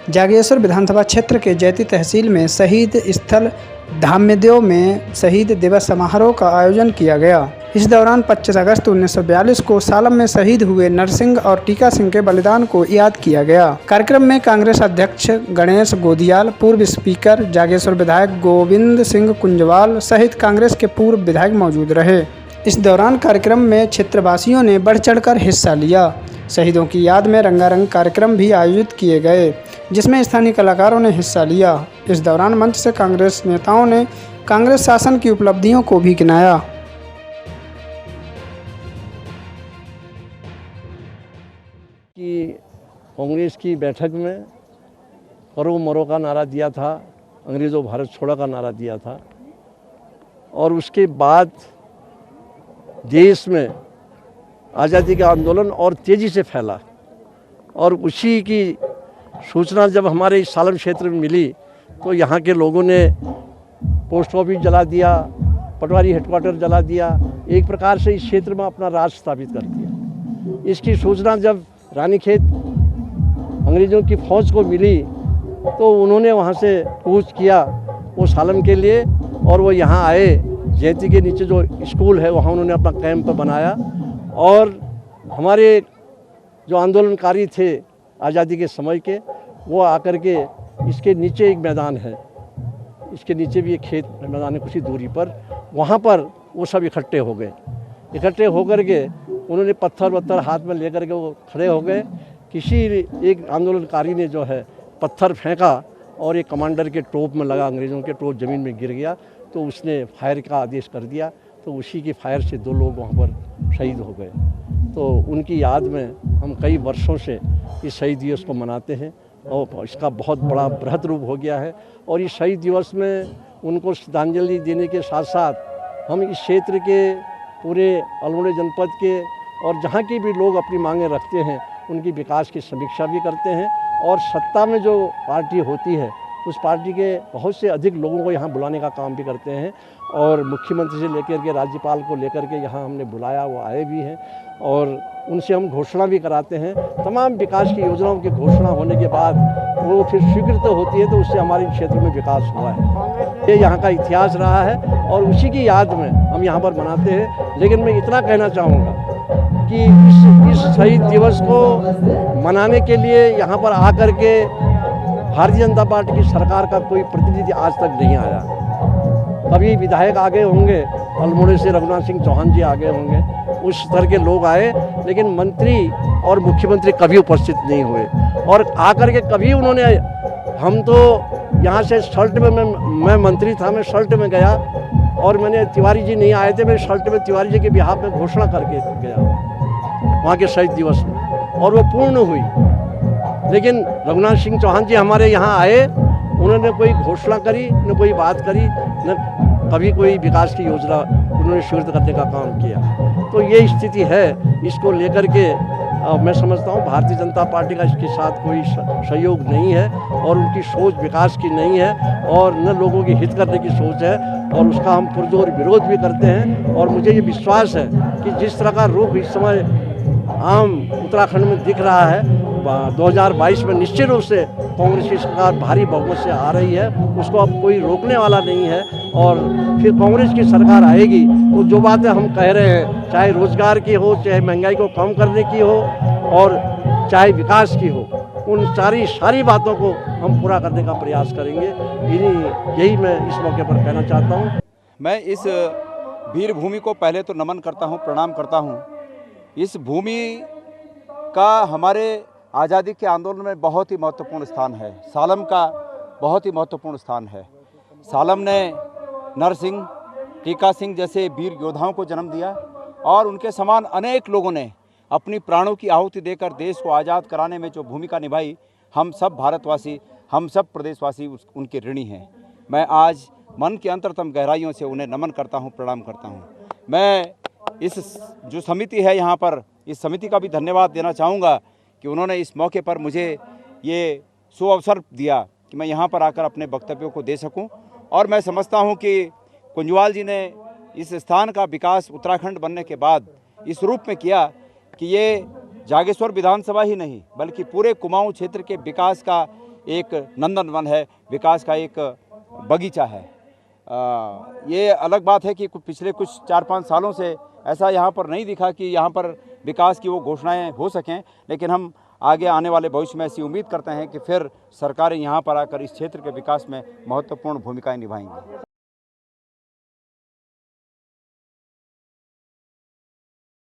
जागेश्वर विधानसभा क्षेत्र के जैती तहसील में शहीद स्थल धाम्यदेव में शहीद दिवस समारोह का आयोजन किया गया। इस दौरान 25 अगस्त 1942 को सालम में शहीद हुए नरसिंह और टीका सिंह के बलिदान को याद किया गया। कार्यक्रम में कांग्रेस अध्यक्ष गणेश गोदियाल, पूर्व स्पीकर जागेश्वर विधायक गोविंद सिंह कुंजवाल सहित कांग्रेस के पूर्व विधायक मौजूद रहे। इस दौरान कार्यक्रम में क्षेत्रवासियों ने बढ़ चढ़कर हिस्सा लिया। शहीदों की याद में रंगारंग कार्यक्रम भी आयोजित किए गए, जिसमें स्थानीय कलाकारों ने हिस्सा लिया। इस दौरान मंच से कांग्रेस नेताओं ने कांग्रेस शासन की उपलब्धियों को भी गिनाया। कि कांग्रेस की बैठक में करो मरो का नारा दिया था, अंग्रेज़ों भारत छोड़ो का नारा दिया था, और उसके बाद देश में आज़ादी का आंदोलन और तेज़ी से फैला, और उसी की सूचना जब हमारे इस सालम क्षेत्र में मिली तो यहाँ के लोगों ने पोस्ट ऑफिस जला दिया, पटवारी हेडक्वार्टर जला दिया, एक प्रकार से इस क्षेत्र में अपना राज स्थापित कर दिया। इसकी सूचना जब रानीखेत अंग्रेज़ों की फ़ौज को मिली तो उन्होंने वहाँ से कूच किया वो सालम के लिए, और वो यहाँ आए। जैती के नीचे जो स्कूल है वहाँ उन्होंने अपना कैंप बनाया, और हमारे जो आंदोलनकारी थे आज़ादी के समय के, वो आकर के इसके नीचे एक मैदान है, इसके नीचे भी एक खेत मैदान है कुछ ही दूरी पर, वहाँ पर वो सब इकट्ठे हो गए। इकट्ठे होकर के उन्होंने पत्थर वत्थर हाथ में लेकर के वो खड़े हो गए। किसी एक आंदोलनकारी ने जो है पत्थर फेंका और एक कमांडर के टोप में लगा, अंग्रेज़ों के टोप ज़मीन में गिर गया, तो उसने फायर का आदेश कर दिया, तो उसी की फायर से 2 लोग वहाँ पर शहीद हो गए। तो उनकी याद में हम कई वर्षों से इस शहीद दिवस को मनाते हैं, और इसका बहुत बड़ा बृहद रूप हो गया है। और इस शहीद दिवस में उनको श्रद्धांजलि देने के साथ साथ हम इस क्षेत्र के पूरे अल्मोड़ा जनपद के और जहाँ के भी लोग अपनी मांगें रखते हैं उनकी विकास की समीक्षा भी करते हैं, और सत्ता में जो पार्टी होती है उस पार्टी के बहुत से अधिक लोगों को यहाँ बुलाने का काम भी करते हैं। और मुख्यमंत्री से लेकर के राज्यपाल को लेकर के यहाँ हमने बुलाया, वो आए भी हैं, और उनसे हम घोषणा भी कराते हैं। तमाम विकास की योजनाओं की घोषणा होने के बाद वो फिर स्वीकृत होती है, तो उससे हमारे क्षेत्र में विकास हुआ है। ये यहाँ का इतिहास रहा है और उसी की याद में हम यहाँ पर मनाते हैं। लेकिन मैं इतना कहना चाहूँगा कि इस शहीद दिवस को मनाने के लिए यहाँ पर आकर के भारतीय जनता पार्टी की सरकार का कोई प्रतिनिधि आज तक नहीं आया। कभी विधायक आगे होंगे, अल्मोड़े से रघुनाथ सिंह चौहान जी आगे होंगे, उस स्तर के लोग आए, लेकिन मंत्री और मुख्यमंत्री कभी उपस्थित नहीं हुए। और आकर के कभी उन्होंने, हम तो यहाँ से शर्ट में, मैं मंत्री था, मैं शर्ट में गया और मैंने, तिवारी जी नहीं आए थे, मैं शर्ट में तिवारी जी के बिहाफ में घोषणा करके गया वहाँ के शहीद दिवस में, और वो पूर्ण हुई। लेकिन रघुनाथ सिंह चौहान जी हमारे यहाँ आए, उन्होंने कोई घोषणा करी, न कोई बात करी, न कभी कोई विकास की योजना उन्होंने स्वीकृत करने का काम किया। तो ये स्थिति है। इसको लेकर के मैं समझता हूँ भारतीय जनता पार्टी का इसके साथ कोई सहयोग नहीं है, और उनकी सोच विकास की नहीं है, और न लोगों की हित करने की सोच है, और उसका हम पुरजोर विरोध भी करते हैं। और मुझे ये विश्वास है कि जिस तरह का रुख इस समय आम उत्तराखंड में दिख रहा है, 2022 में निश्चित रूप से कांग्रेस की सरकार भारी बहुमत से आ रही है, उसको अब कोई रोकने वाला नहीं है। और फिर कांग्रेस की सरकार आएगी तो जो बातें हम कह रहे हैं, चाहे रोजगार की हो, चाहे महंगाई को कम करने की हो, और चाहे विकास की हो, उन सारी बातों को हम पूरा करने का प्रयास करेंगे। यही मैं इस मौके पर कहना चाहता हूँ। मैं इस वीर भूमि को पहले तो नमन करता हूँ, प्रणाम करता हूँ। इस भूमि का हमारे आज़ादी के आंदोलन में बहुत ही महत्वपूर्ण स्थान है। सालम का बहुत ही महत्वपूर्ण स्थान है। सालम ने नरसिंह, टीका सिंह जैसे वीर योद्धाओं को जन्म दिया, और उनके समान अनेक लोगों ने अपनी प्राणों की आहुति देकर देश को आज़ाद कराने में जो भूमिका निभाई, हम सब भारतवासी, हम सब प्रदेशवासी उनके ऋणी हैं। मैं आज मन की अंतरतम गहराइयों से उन्हें नमन करता हूं, प्रणाम करता हूं। मैं इस जो समिति है यहाँ पर, इस समिति का भी धन्यवाद देना चाहूँगा कि उन्होंने इस मौके पर मुझे ये सुअवसर दिया कि मैं यहाँ पर आकर अपने वक्तव्यों को दे सकूं। और मैं समझता हूँ कि कुंजवाल जी ने इस स्थान का विकास उत्तराखंड बनने के बाद इस रूप में किया कि ये जागेश्वर विधानसभा ही नहीं बल्कि पूरे कुमाऊं क्षेत्र के विकास का एक नंदन वन है, विकास का एक बगीचा है। ये अलग बात है कि पिछले कुछ 4-5 सालों से ऐसा यहाँ पर नहीं दिखा कि यहाँ पर विकास की वो घोषणाएं हो सकें, लेकिन हम आगे आने वाले भविष्य में ऐसी उम्मीद करते हैं कि फिर सरकारें यहाँ पर आकर इस क्षेत्र के विकास में महत्वपूर्ण भूमिकाएं निभाएंगी।